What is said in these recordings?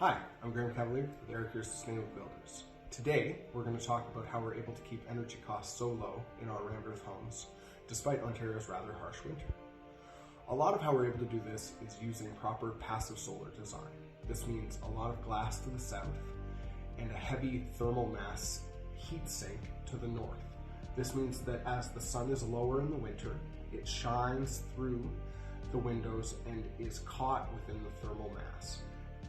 Hi, I'm Cavalier with Aerecura Sustainable Builders. Today, we're going to talk about how we're able to keep energy costs so low in our rammed earth homes, despite Ontario's rather harsh winter. A lot of how we're able to do this is using proper passive solar design. This means a lot of glass to the south and a heavy thermal mass heat sink to the north. This means that as the sun is lower in the winter, it shines through the windows and is caught within the thermal mass.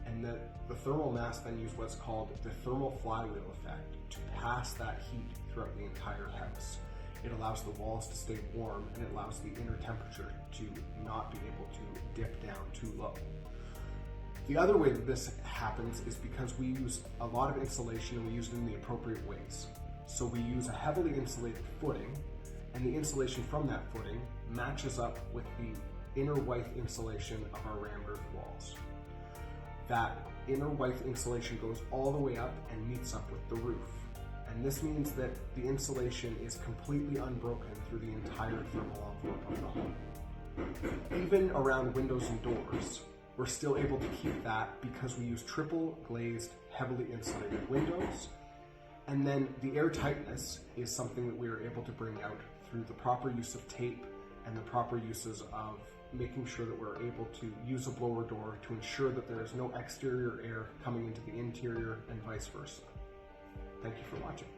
And the thermal mass then uses what's called the thermal flywheel effect to pass that heat throughout the entire house. It allows the walls to stay warm and it allows the inner temperature to not be able to dip down too low. The other way that this happens is because we use a lot of insulation and we use it in the appropriate ways. So we use a heavily insulated footing, and the insulation from that footing matches up with the inner white insulation of our rammed earth walls. That inner white insulation goes all the way up and meets up with the roof. And this means that the insulation is completely unbroken through the entire thermal envelope of the home. Even around windows and doors, we're still able to keep that because we use triple glazed, heavily insulated windows. And then the air tightness is something that we are able to bring out through the proper use of tape and the proper uses of making sure that we're able to use a blower door to ensure that there is no exterior air coming into the interior and vice versa. Thank you for watching.